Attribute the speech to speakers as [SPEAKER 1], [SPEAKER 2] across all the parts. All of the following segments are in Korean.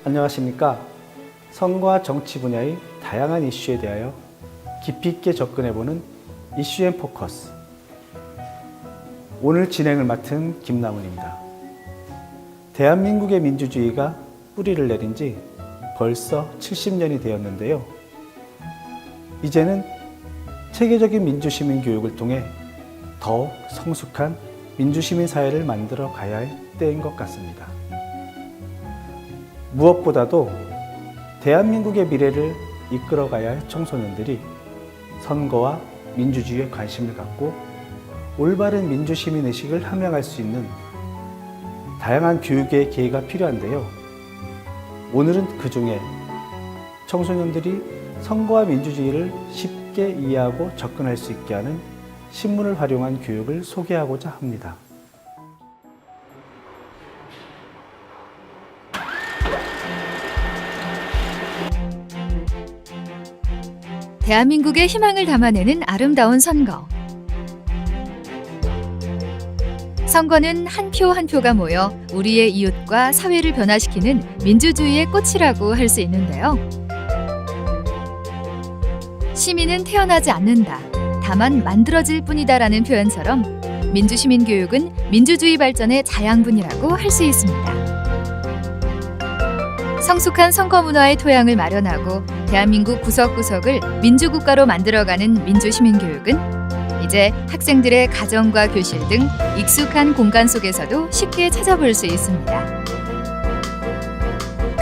[SPEAKER 1] 안녕하십니까. 선거와 정치 분야의 다양한 이슈에 대하여 깊이 있게 접근해보는 이슈 앤 포커스. 오늘 진행을 맡은 김남은입니다. 대한민국의 민주주의가 뿌리를 내린 지 벌써 70년이 되었는데요. 이제는 체계적인 민주시민 교육을 통해 더욱 성숙한 민주시민 사회를 만들어 가야 할 때인 것 같습니다. 무엇보다도 대한민국의 미래를 이끌어 가야 할 청소년들이 선거와 민주주의에 관심을 갖고 올바른 민주시민의식을 함양할 수 있는 다양한 교육의 기회가 필요한데요. 오늘은 그 중에 청소년들이 선거와 민주주의를 쉽게 이해하고 접근할 수 있게 하는 신문을 활용한 교육을 소개하고자 합니다.
[SPEAKER 2] 대한민국의 희망을 담아내는 아름다운 선거. 선거는 한 표 한 표가 모여 우리의 이웃과 사회를 변화시키는 민주주의의 꽃이라고 할 수 있는데요. 시민은 태어나지 않는다, 다만 만들어질 뿐이다라는 표현처럼 민주시민 교육은 민주주의 발전의 자양분이라고 할 수 있습니다. 성숙한 선거 문화의 토양을 마련하고 대한민국 구석구석을 민주국가로 만들어가는 민주시민교육은 이제 학생들의 가정과 교실 등 익숙한 공간 속에서도 쉽게 찾아볼 수 있습니다.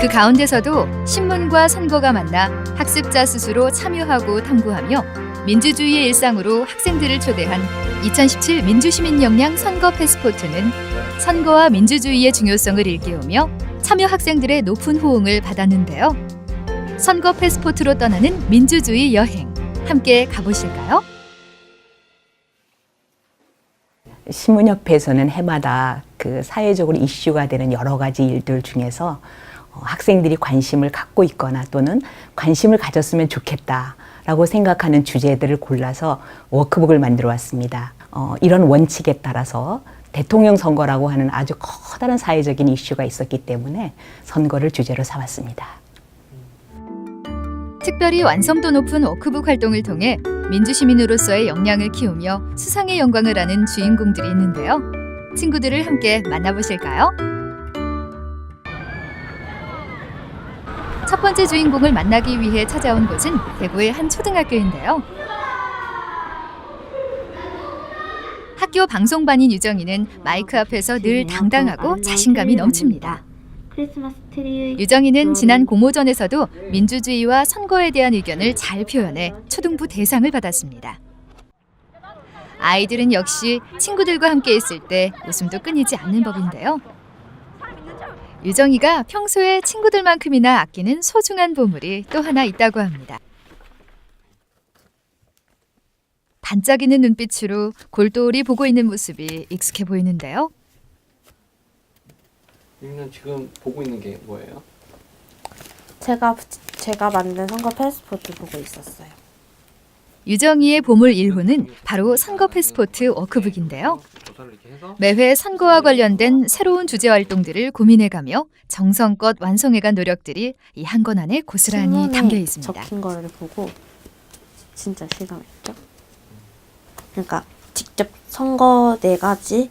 [SPEAKER 2] 그 가운데서도 신문과 선거가 만나 학습자 스스로 참여하고 탐구하며 민주주의의 일상으로 학생들을 초대한 2017 민주시민 역량 선거 패스포트는 선거와 민주주의의 중요성을 일깨우며 참여 학생들의 높은 호응을 받았는데요. 선거 패스포트로 떠나는 민주주의 여행, 함께 가보실까요?
[SPEAKER 3] 신문협회에서는 해마다 그 사회적으로 이슈가 되는 여러 가지 일들 중에서 학생들이 관심을 갖고 있거나 또는 관심을 가졌으면 좋겠다라고 생각하는 주제들을 골라서 워크북을 만들어 왔습니다. 이런 원칙에 따라서 대통령 선거라고 하는 아주 커다란 사회적인 이슈가 있었기 때문에 선거를 주제로 삼았습니다.
[SPEAKER 2] 특별히 완성도 높은 워크북 활동을 통해 민주시민으로서의 역량을 키우며 수상의 영광을 아는 주인공들이 있는데요. 친구들을 함께 만나보실까요? 첫 번째 주인공을 만나기 위해 찾아온 곳은 대구의 한 초등학교인데요. 학교 방송반인 유정이는 마이크 앞에서 늘 당당하고 자신감이 넘칩니다. 유정이는 지난 공모전에서도 민주주의와 선거에 대한 의견을 잘 표현해 초등부 대상을 받았습니다. 아이들은 역시 친구들과 함께 있을 때 웃음도 끊이지 않는 법인데요. 유정이가 평소에 친구들만큼이나 아끼는 소중한 보물이 또 하나 있다고 합니다. 반짝이는 눈빛으로 골똘히 보고 있는 모습이 익숙해 보이는데요.
[SPEAKER 4] 유미는 지금 보고 있는 게 뭐예요?
[SPEAKER 5] 제가 만든 선거 패스포트 보고 있었어요.
[SPEAKER 2] 유정이의 보물 1호는 바로 선거 패스포트 워크북인데요. 매회 선거와 관련된 새로운 주제 활동들을 고민해가며 정성껏 완성해간 노력들이 이 한 권 안에 고스란히 담겨 있습니다.
[SPEAKER 5] 적힌 거를 보고 진짜 실감했죠. 그러니까 직접 선거 4가지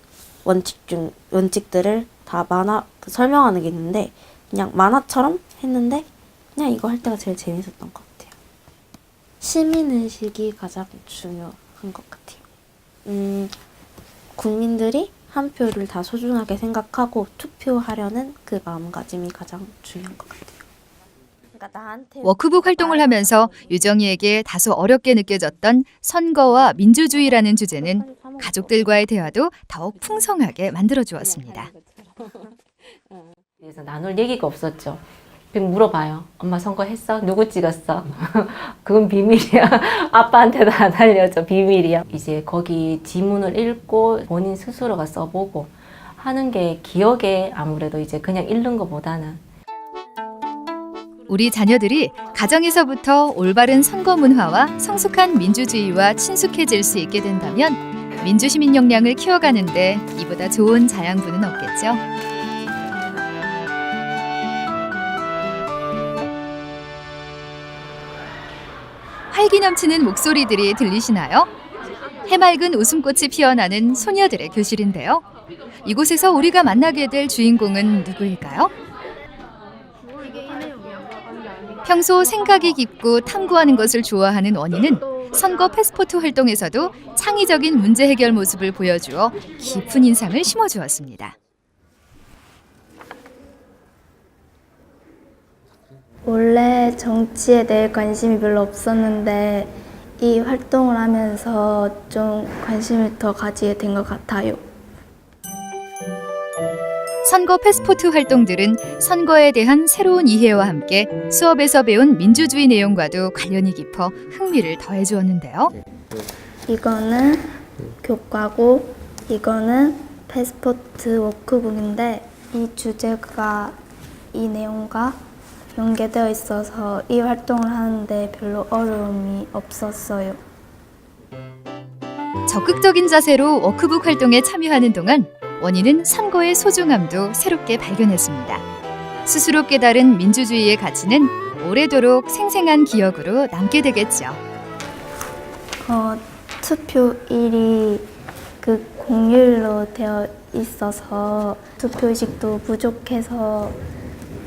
[SPEAKER 5] 원칙들을 다 설명하는 게 있는데 그냥 만화처럼 했는데 그냥 이거 할 때가 제일 재밌었던 것 같아요. 시민의식이 가장 중요한 것 같아요. 국민들이 한 표를 다 소중하게 생각하고 투표하려는 그 마음가짐이 가장 중요한 것 같아요. 그러니까 나한테
[SPEAKER 2] 워크북 활동을 하면서 유정이에게 다소 어렵게 느껴졌던 선거와 민주주의라는 주제는 가족들과의 대화도 더욱 풍성하게 만들어주었습니다.
[SPEAKER 6] 그래서 나눌 얘기가 없었죠. 그냥 물어봐요. 엄마 선거했어? 누구 찍었어? 그건 비밀이야. 아빠한테도 안 알려줘. 비밀이야. 이제 거기 지문을 읽고 본인 스스로가 써보고 하는 게 기억에 아무래도 이제 그냥 읽는 것보다는
[SPEAKER 2] 우리 자녀들이 가정에서부터 올바른 선거 문화와 성숙한 민주주의와 친숙해질 수 있게 된다면 민주시민 역량을 키워가는데 이보다 좋은 자양분은 없겠죠. 활기 넘치는 목소리들이 들리시나요? 해맑은 웃음꽃이 피어나는 소녀들의 교실인데요. 이곳에서 우리가 만나게 될 주인공은 누구일까요? 평소 생각이 깊고 탐구하는 것을 좋아하는 원희는 선거 패스포트 활동에서도 창의적인 문제 해결 모습을 보여주어 깊은 인상을 심어주었습니다.
[SPEAKER 7] 원래 정치에 대해 관심이 별로 없었는데 이 활동을 하면서 좀 관심을 더 가지게 된 것 같아요.
[SPEAKER 2] 선거 패스포트 활동들은 선거에 대한 새로운 이해와 함께 수업에서 배운 민주주의 내용과도 관련이 깊어 흥미를 더해주었는데요.
[SPEAKER 7] 이거는 교과고 이거는 패스포트 워크북인데 이 주제가 이 내용과 연계되어 있어서 이 활동을 하는데 별로 어려움이 없었어요.
[SPEAKER 2] 적극적인 자세로 워크북 활동에 참여하는 동안 원희는 선거의 소중함도 새롭게 발견했습니다. 스스로 깨달은 민주주의의 가치는 오래도록 생생한 기억으로 남게 되겠죠.
[SPEAKER 7] 투표일이 그 공휴일로 되어 있어서 투표의식도 부족해서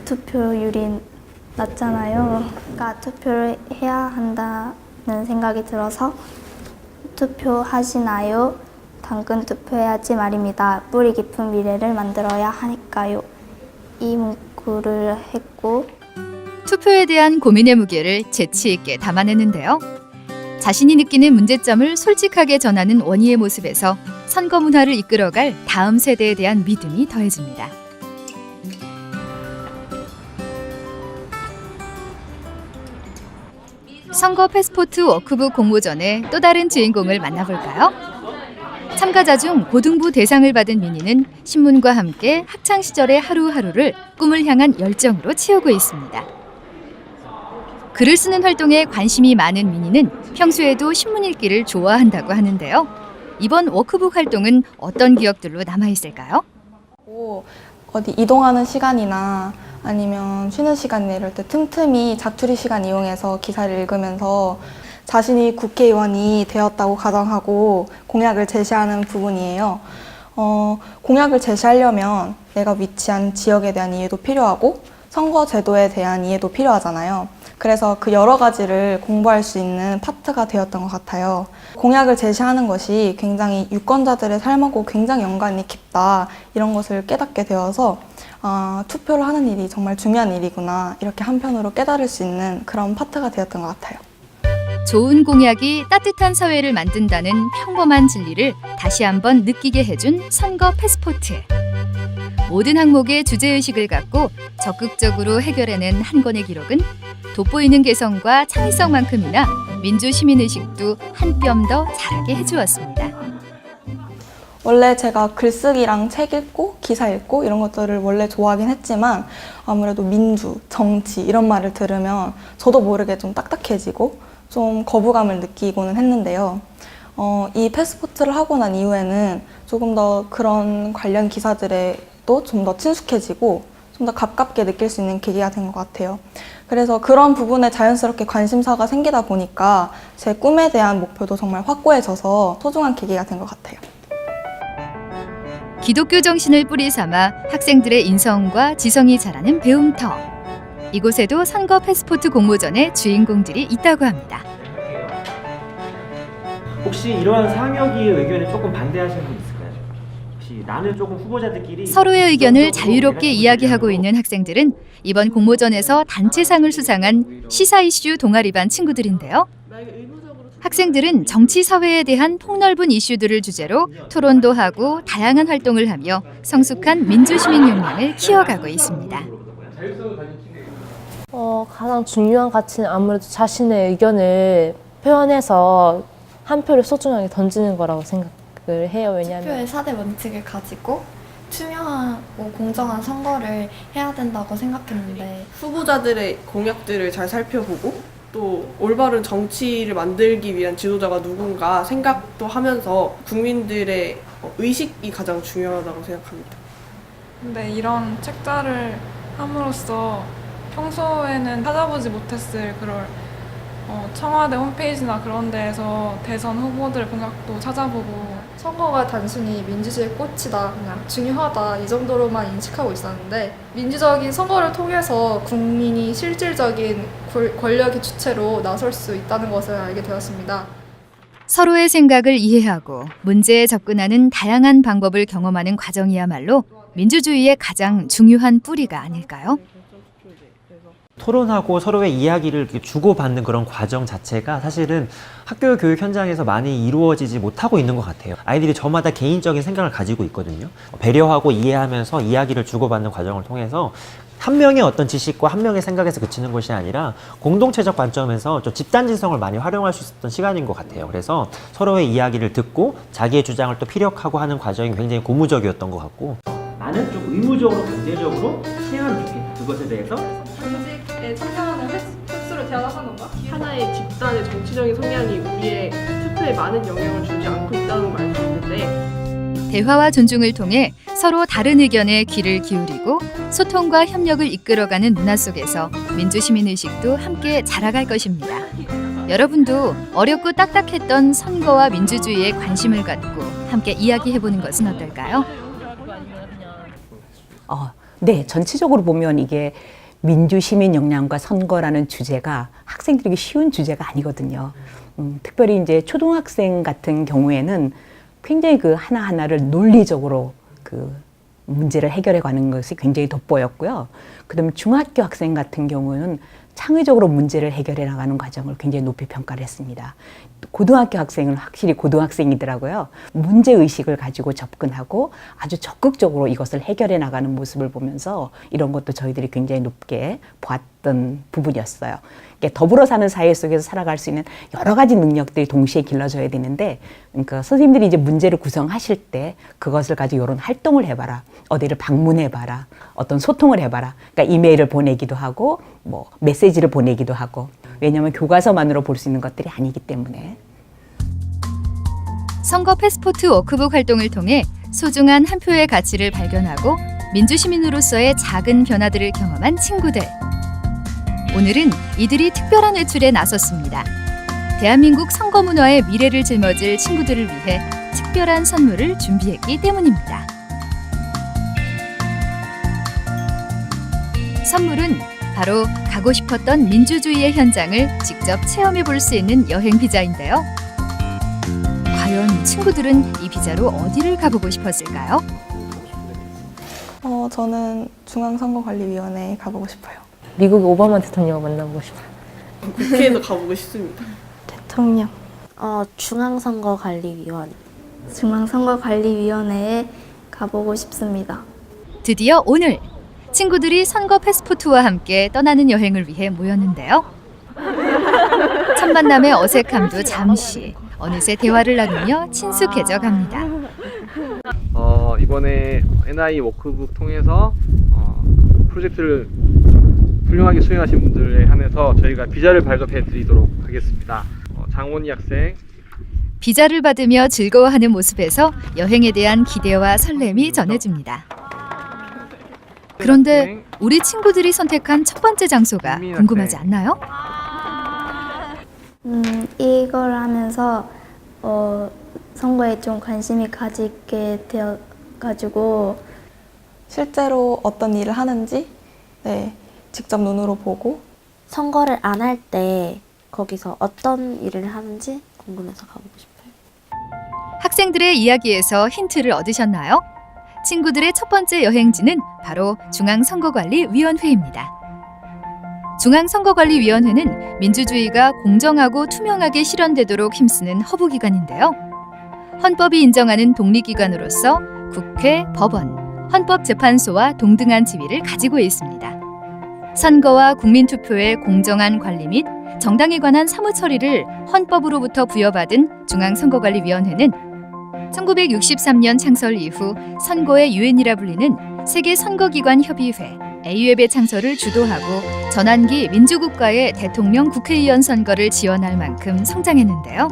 [SPEAKER 7] 투표율이 낮잖아요. 그러니까 투표를 해야 한다는 생각이 들어서 투표하시나요? 당근 투표해야지 말입니다. 뿌리 깊은 미래를 만들어야 하니까요. 이 문구를 했고
[SPEAKER 2] 투표에 대한 고민의 무게를 재치 있게 담아내는데요. 자신이 느끼는 문제점을 솔직하게 전하는 원희의 모습에서 선거 문화를 이끌어갈 다음 세대에 대한 믿음이 더해집니다. 선거 패스포트 워크북 공모전의 또 다른 주인공을 만나볼까요? 참가자 중 고등부 대상을 받은 민희는 신문과 함께 학창시절의 하루하루를 꿈을 향한 열정으로 채우고 있습니다. 글을 쓰는 활동에 관심이 많은 민희는 평소에도 신문 읽기를 좋아한다고 하는데요. 이번 워크북 활동은 어떤 기억들로 남아있을까요?
[SPEAKER 8] 어디 이동하는 시간이나 아니면 쉬는 시간이나 이럴 때 틈틈이 자투리 시간 이용해서 기사를 읽으면서 자신이 국회의원이 되었다고 가정하고 공약을 제시하는 부분이에요. 공약을 제시하려면 내가 위치한 지역에 대한 이해도 필요하고 선거 제도에 대한 이해도 필요하잖아요. 그래서 그 여러 가지를 공부할 수 있는 파트가 되었던 것 같아요. 공약을 제시하는 것이 굉장히 유권자들의 삶하고 굉장히 연관이 깊다, 이런 것을 깨닫게 되어서 투표를 하는 일이 정말 중요한 일이구나, 이렇게 한편으로 깨달을 수 있는 그런 파트가 되었던 것 같아요.
[SPEAKER 2] 좋은 공약이 따뜻한 사회를 만든다는 평범한 진리를 다시 한번 느끼게 해준 선거 패스포트. 모든 항목의 주제의식을 갖고 적극적으로 해결해낸 한 권의 기록은 돋보이는 개성과 창의성만큼이나 민주시민의식도 한 뼘 더 자라게 해주었습니다.
[SPEAKER 8] 원래 제가 글쓰기랑 책 읽고 기사 읽고 이런 것들을 원래 좋아하긴 했지만 아무래도 민주, 정치 이런 말을 들으면 저도 모르게 좀 딱딱해지고 좀 거부감을 느끼고는 했는데요. 이 패스포트를 하고 난 이후에는 조금 더 그런 관련 기사들에도 좀 더 친숙해지고 좀 더 가깝게 느낄 수 있는 계기가 된 것 같아요. 그래서 그런 부분에 자연스럽게 관심사가 생기다 보니까 제 꿈에 대한 목표도 정말 확고해져서 소중한 계기가 된 것 같아요.
[SPEAKER 2] 기독교 정신을 뿌리 삼아 학생들의 인성과 지성이 자라는 배움터. 이곳에도 선거 패스포트 공모전의 주인공들이 있다고 합니다.
[SPEAKER 9] 혹시 이러한 상혁이의 의견에 조금 반대하시는 분 있을까요? 혹시 나는 조금 후보자들끼리
[SPEAKER 2] 서로의 의견을 자유롭게 이야기하고 있는 학생들은 이번 공모전에서 단체상을 수상한 시사 이슈 동아리반 친구들인데요. 학생들은 정치 사회에 대한 폭넓은 이슈들을 주제로 토론도 하고 다양한 활동을 하며 성숙한 민주시민 역량을 키워가고 있습니다.
[SPEAKER 10] 가장 중요한 가치는 아무래도 자신의 의견을 표현해서 한 표를 소중하게 던지는 거라고 생각을 해요. 왜냐하면
[SPEAKER 11] 투표의 4대 원칙을 가지고 투명하고 공정한 선거를 해야 된다고 생각했는데
[SPEAKER 12] 후보자들의 공약들을 잘 살펴보고 또 올바른 정치를 만들기 위한 지도자가 누군가 생각도 하면서 국민들의 의식이 가장 중요하다고 생각합니다.
[SPEAKER 13] 근데 이런 책자를 함으로써 평소에는 찾아보지 못했을 그런 청와대 홈페이지나 그런 데에서 대선 후보들 공약도 찾아보고
[SPEAKER 11] 선거가 단순히 민주주의 꽃이다, 그냥 중요하다 이 정도로만 인식하고 있었는데 민주적인 선거를 통해서 국민이 실질적인 권력의 주체로 나설 수 있다는 것을 알게 되었습니다.
[SPEAKER 2] 서로의 생각을 이해하고 문제에 접근하는 다양한 방법을 경험하는 과정이야말로 민주주의의 가장 중요한 뿌리가 아닐까요?
[SPEAKER 9] 토론하고 서로의 이야기를 이렇게 주고받는 그런 과정 자체가 사실은 학교 교육 현장에서 많이 이루어지지 못하고 있는 것 같아요. 아이들이 저마다 개인적인 생각을 가지고 있거든요. 배려하고 이해하면서 이야기를 주고받는 과정을 통해서 한 명의 어떤 지식과 한 명의 생각에서 그치는 것이 아니라 공동체적 관점에서 좀 집단지성을 많이 활용할 수 있었던 시간인 것 같아요. 그래서 서로의 이야기를 듣고 자기의 주장을 또 피력하고 하는 과정이 굉장히 고무적이었던 것 같고, 나는 좀 의무적으로 강제적으로 시행하면 좋겠다. 그것에 대해서
[SPEAKER 13] 정직에 참여하는 횟수를 제한하는 건가?
[SPEAKER 12] 하나의 집단의 정치적인 성향이 우리의 투표에 많은 영향을 주지 않고 있다는 말도 있는데,
[SPEAKER 2] 대화와 존중을 통해 서로 다른 의견에 귀를 기울이고 소통과 협력을 이끌어가는 문화 속에서 민주시민의식도 함께 자라갈 것입니다. 여러분도 어렵고 딱딱했던 선거와 민주주의에 관심을 갖고 함께 이야기해보는 것은 어떨까요?
[SPEAKER 3] 네, 전체적으로 보면 이게 민주시민 역량과 선거라는 주제가 학생들에게 쉬운 주제가 아니거든요. 특별히 이제 초등학생 같은 경우에는 굉장히 그 하나하나를 논리적으로 그 문제를 해결해 가는 것이 굉장히 돋보였고요. 그다음에 중학교 학생 같은 경우는 창의적으로 문제를 해결해 나가는 과정을 굉장히 높이 평가를 했습니다. 고등학교 학생은 확실히 고등학생이더라고요. 문제의식을 가지고 접근하고 아주 적극적으로 이것을 해결해 나가는 모습을 보면서 이런 것도 저희들이 굉장히 높게 보았던 부분이었어요. 더불어 사는 사회 속에서 살아갈 수 있는 여러 가지 능력들이 동시에 길러져야 되는데, 그러니까 선생님들이 이제 문제를 구성하실 때 그것을 가지고 이런 활동을 해봐라, 어디를 방문해봐라, 어떤 소통을 해봐라. 그러니까 이메일을 보내기도 하고 뭐 메시지를 보내기도 하고, 왜냐하면 교과서만으로 볼 수 있는 것들이 아니기 때문에.
[SPEAKER 2] 선거 패스포트 워크북 활동을 통해 소중한 한 표의 가치를 발견하고 민주시민으로서의 작은 변화들을 경험한 친구들. 오늘은 이들이 특별한 외출에 나섰습니다. 대한민국 선거 문화의 미래를 짊어질 친구들을 위해 특별한 선물을 준비했기 때문입니다. 선물은 바로 가고 싶었던 민주주의의 현장을 직접 체험해 볼 수 있는 여행 비자인데요. 과연 친구들은 이 비자로 어디를 가보고 싶었을까요?
[SPEAKER 8] 저는 중앙선거관리위원회에 가보고 싶어요.
[SPEAKER 10] 미국 오바마 대통령을 만나보고 싶어요.
[SPEAKER 12] 국회에도 가보고 싶습니다.
[SPEAKER 7] 대통령.
[SPEAKER 5] 중앙선거관리위원회.
[SPEAKER 7] 중앙선거관리위원회에 가보고 싶습니다.
[SPEAKER 2] 드디어 오늘 친구들이 선거 패스포트와 함께 떠나는 여행을 위해 모였는데요. 첫 만남의 어색함도 잠시, 어느새 대화를 나누며 친숙해져 갑니다.
[SPEAKER 4] 이번에 NI 워크북 통해서 프로젝트를 훌륭하게 수행하신 분들에 한해서 저희가 비자를 발급해 드리도록 하겠습니다. 장원희 학생.
[SPEAKER 2] 비자를 받으며 즐거워하는 모습에서 여행에 대한 기대와 설렘이 전해집니다. 그런데 우리 친구들이 선택한 첫 번째 장소가 궁금하지 않나요?
[SPEAKER 7] 이걸 하면서 선거에 좀 관심이 가지게 되어가지고
[SPEAKER 8] 실제로 어떤 일을 하는지 직접 눈으로 보고,
[SPEAKER 5] 선거를 안 할 때 거기서 어떤 일을 하는지 궁금해서 가보고 싶어요.
[SPEAKER 2] 학생들의 이야기에서 힌트를 얻으셨나요? 친구들의 첫 번째 여행지는 바로 중앙선거관리위원회입니다. 중앙선거관리위원회는 민주주의가 공정하고 투명하게 실현되도록 힘쓰는 허브기관인데요. 헌법이 인정하는 독립기관으로서 국회, 법원, 헌법재판소와 동등한 지위를 가지고 있습니다. 선거와 국민투표의 공정한 관리 및 정당에 관한 사무처리를 헌법으로부터 부여받은 중앙선거관리위원회는 1963년 창설 이후 선거의 유엔이라 불리는 세계선거기관협의회 AUF의 창설을 주도하고 전환기 민주국가의 대통령 국회의원 선거를 지원할 만큼 성장했는데요.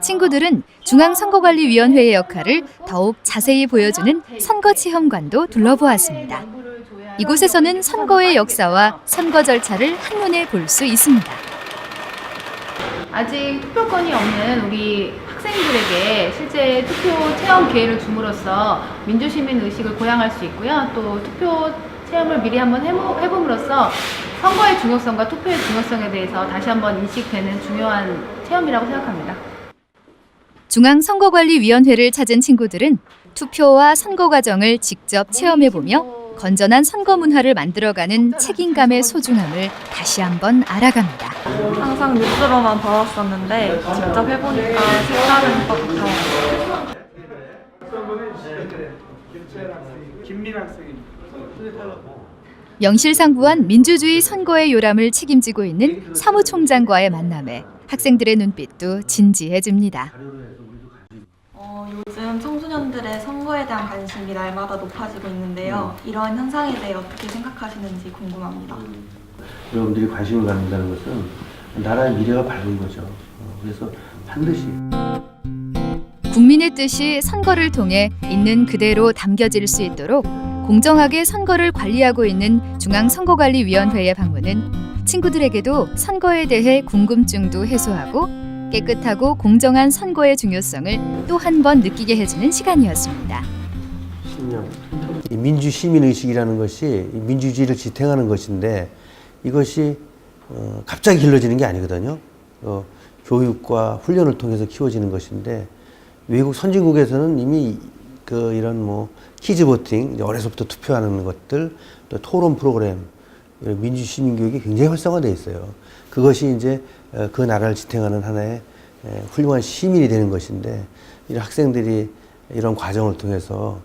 [SPEAKER 2] 친구들은 중앙선거관리위원회의 역할을 더욱 자세히 보여주는 선거체험관도 둘러보았습니다. 이곳에서는 선거의 역사와 선거 절차를 한눈에 볼 수 있습니다.
[SPEAKER 14] 아직 투표권이 없는 우리 학생들에게 실제 투표 체험 기회를 줌으로써 민주시민 의식을 고양할 수 있고요. 또 투표 체험을 미리 한번 해봄으로써 선거의 중요성과 투표의 중요성에 대해서 다시 한번 인식되는 중요한 체험이라고 생각합니다.
[SPEAKER 2] 중앙선거관리위원회를 찾은 친구들은 투표와 선거 과정을 직접 체험해보며 건전한 선거 문화를 만들어가는 책임감의 소중함을 다시 한번 알아갑니다.
[SPEAKER 11] 항상 뉴스로만 봐왔었는데 직접 해보니까 색다른 것 같아요.
[SPEAKER 2] 명실상부한 민주주의 선거의 요람을 책임지고 있는 사무총장과의 만남에 학생들의 눈빛도 진지해집니다.
[SPEAKER 8] 요즘 청소년들의 선거에 대한 관심이 날마다 높아지고 있는데요. 이러한 현상에 대해 어떻게 생각하시는지 궁금합니다.
[SPEAKER 15] 여러분들이 관심을 갖는다는 것은 나라의 미래가 밝은 거죠. 그래서 반드시
[SPEAKER 2] 국민의 뜻이 선거를 통해 있는 그대로 담겨질 수 있도록 공정하게 선거를 관리하고 있는 중앙선거관리위원회의 방문은 친구들에게도 선거에 대해 궁금증도 해소하고 깨끗하고 공정한 선거의 중요성을 또 한 번 느끼게 해주는 시간이었습니다.
[SPEAKER 15] 이 민주 시민 의식이라는 것이 민주주의를 지탱하는 것인데 이것이 갑자기 길러지는 게 아니거든요. 교육과 훈련을 통해서 키워지는 것인데 외국 선진국에서는 이미 이런 키즈 보팅, 어려서부터 투표하는 것들, 또 토론 프로그램, 민주 시민 교육이 굉장히 활성화되어 있어요. 그것이 이제 그 나라를 지탱하는 하나의 훌륭한 시민이 되는 것인데 이런 학생들이 이런 과정을 통해서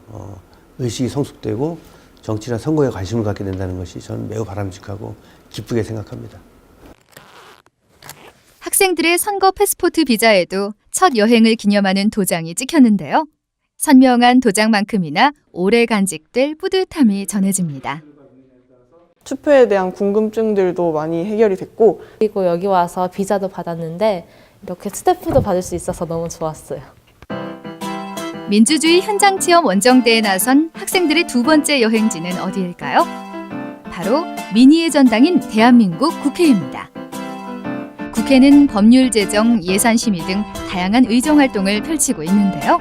[SPEAKER 15] 의식이 성숙되고 정치나 선거에 관심을 갖게 된다는 것이 저는 매우 바람직하고 기쁘게 생각합니다.
[SPEAKER 2] 학생들의 선거 패스포트 비자에도 첫 여행을 기념하는 도장이 찍혔는데요. 선명한 도장만큼이나 오래 간직될 뿌듯함이 전해집니다.
[SPEAKER 12] 투표에 대한 궁금증들도 많이 해결이 됐고
[SPEAKER 10] 그리고 여기 와서 비자도 받았는데 이렇게 스탬프도 받을 수 있어서 너무 좋았어요.
[SPEAKER 2] 민주주의 현장 체험 원정대에 나선 학생들의 두 번째 여행지는 어디일까요? 바로 민의의 전당인 대한민국 국회입니다. 국회는 법률 제정, 예산 심의 등 다양한 의정 활동을 펼치고 있는데요.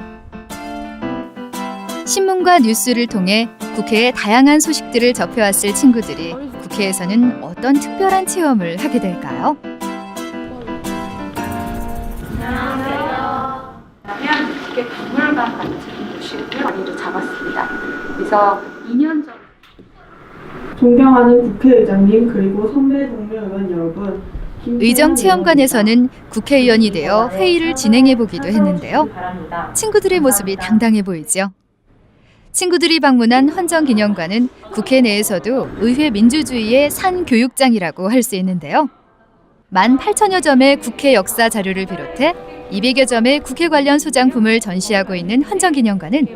[SPEAKER 2] 신문과 뉴스를 통해 국회의 다양한 소식들을 접해왔을 친구들이 국회에서는 어떤 특별한 체험을 하게 될까요?
[SPEAKER 14] 안녕하세요. 그러면 국회 박물관 같은 곳이고요. 여기를 잡았습니다. 그래서 2년 전
[SPEAKER 12] 존경하는 국회의장님 그리고 선배 동료 의원 여러분.
[SPEAKER 2] 의정체험관에서는 국회의원이 되어 회의를 진행해보기도 했는데요. 친구들의 모습이 당당해 보이죠. 친구들이 방문한 헌정기념관은 국회 내에서도 의회 민주주의의 산교육장이라고 할 수 있는데요. 18,000여 점의 국회 역사 자료를 비롯해 200여 점의 국회 관련 소장품을 전시하고 있는 헌정기념관은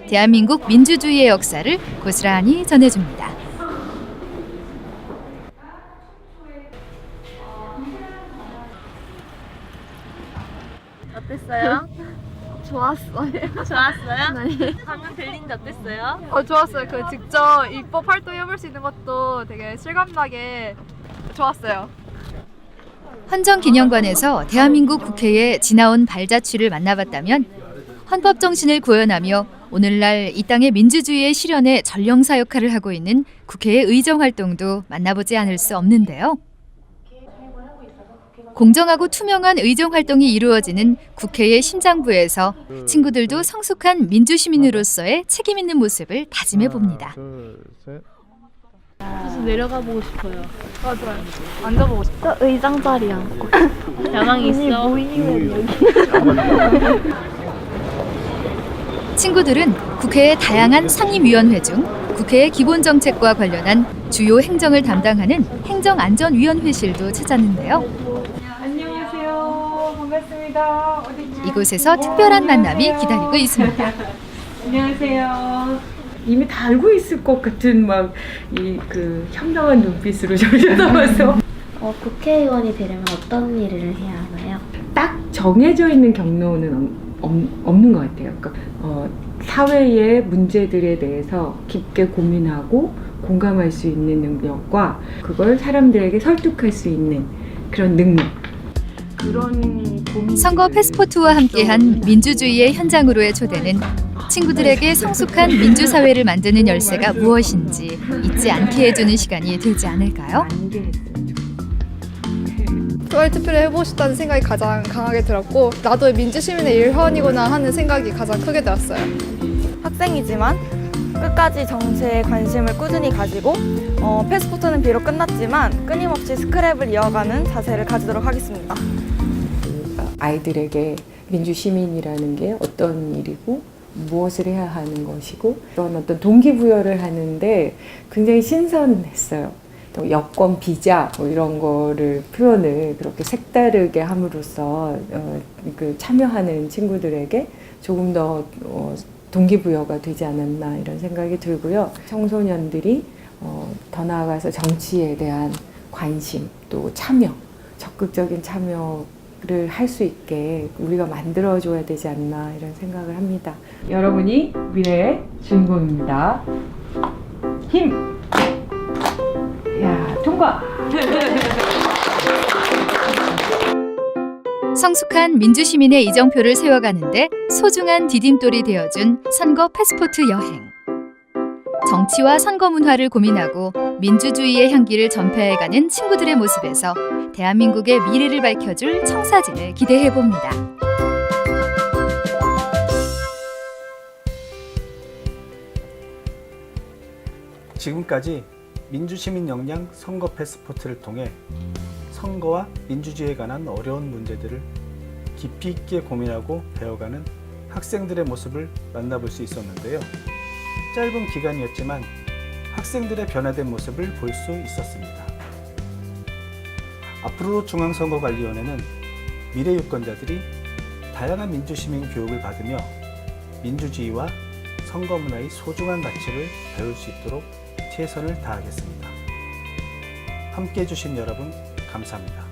[SPEAKER 2] 대한민국 민주주의의 역사를 고스란히 전해줍니다.
[SPEAKER 7] 어땠어요? 좋았어요.
[SPEAKER 10] 좋았어요?
[SPEAKER 7] 네.
[SPEAKER 10] 방금 들린데 어땠어요?
[SPEAKER 11] 좋았어요. 그 직접 입법 활동해볼 수 있는 것도 되게 실감나게 좋았어요.
[SPEAKER 2] 헌정기념관에서 대한민국 국회의 지나온 발자취를 만나봤다면 헌법 정신을 구현하며 오늘날 이 땅의 민주주의의 실현에 전령사 역할을 하고 있는 국회의 의정 활동도 만나보지 않을 수 없는데요. 공정하고 투명한 의정 활동이 이루어지는 국회의 심장부에서 친구들도 성숙한 민주시민으로서의 책임 있는 모습을 다짐해 봅니다.
[SPEAKER 10] 사실 내려가 보고 싶어요.
[SPEAKER 11] 맞아요. 앉아보고 싶어.
[SPEAKER 7] 의장 자리 앉고.
[SPEAKER 10] 야망이 있어.
[SPEAKER 7] 모이면 여기.
[SPEAKER 2] 친구들은 국회의 다양한 상임위원회 중 국회의 기본정책과 관련한 주요 행정을 담당하는 행정안전위원회실도 찾았는데요.
[SPEAKER 11] 안녕하세요. 반갑습니다.
[SPEAKER 2] 이곳에서 특별한 만남이 기다리고 있습니다.
[SPEAKER 16] 안녕하세요. 이미 다 알고 있을 것 같은 그 현명한 눈빛으로 저를 쳐다봐서
[SPEAKER 5] 국회의원이 되려면 어떤 일을 해야 하나요?
[SPEAKER 16] 딱 정해져 있는 경로는 없는 것 같아요. 그러니까 사회의 문제들에 대해서 깊게 고민하고 공감할 수 있는 능력과 그걸 사람들에게 설득할 수 있는 그런 능력. 그런
[SPEAKER 2] 선거 패스포트와 함께한 민주주의의 현장으로의 초대는 친구들에게 성숙한 민주사회를 만드는 열쇠가 무엇인지 잊지 않게 해주는 시간이 되지 않을까요?
[SPEAKER 11] 투표할 투표를 해보고 싶다는 생각이 가장 강하게 들었고 나도 민주시민의 일원이구나 하는 생각이 가장 크게 들었어요.
[SPEAKER 8] 학생이지만 끝까지 정치에 관심을 꾸준히 가지고 패스포트는 비록 끝났지만 끊임없이 스크랩을 이어가는 자세를 가지도록 하겠습니다.
[SPEAKER 16] 아이들에게 민주시민이라는 게 어떤 일이고 무엇을 해야 하는 것이고 그런 어떤 동기부여를 하는데 굉장히 신선했어요. 또 여권 비자 뭐 이런 거를 표현을 그렇게 색다르게 함으로써 그 참여하는 친구들에게 조금 더 동기부여가 되지 않았나 이런 생각이 들고요. 청소년들이 더 나아가서 정치에 대한 관심 또 참여, 적극적인 참여를 할 수 있게 우리가 만들어줘야 되지 않나 이런 생각을 합니다. 여러분이 미래의 주인공입니다. 힘! 야, 통과!
[SPEAKER 2] 성숙한 민주시민의 이정표를 세워가는데 소중한 디딤돌이 되어준 선거 패스포트 여행. 정치와 선거 문화를 고민하고 민주주의의 향기를 전폐해가는 친구들의 모습에서 대한민국의 미래를 밝혀줄 청사진을 기대해봅니다.
[SPEAKER 1] 지금까지 민주시민 역량 선거 패스포트를 통해 선거와 민주주의에 관한 어려운 문제들을 깊이 있게 고민하고 배워가는 학생들의 모습을 만나볼 수 있었는데요. 짧은 기간이었지만 학생들의 변화된 모습을 볼 수 있었습니다. 앞으로 중앙선거관리위원회는 미래 유권자들이 다양한 민주시민 교육을 받으며 민주주의와 선거 문화의 소중한 가치를 배울 수 있도록 최선을 다하겠습니다. 함께해 주신 여러분 감사합니다.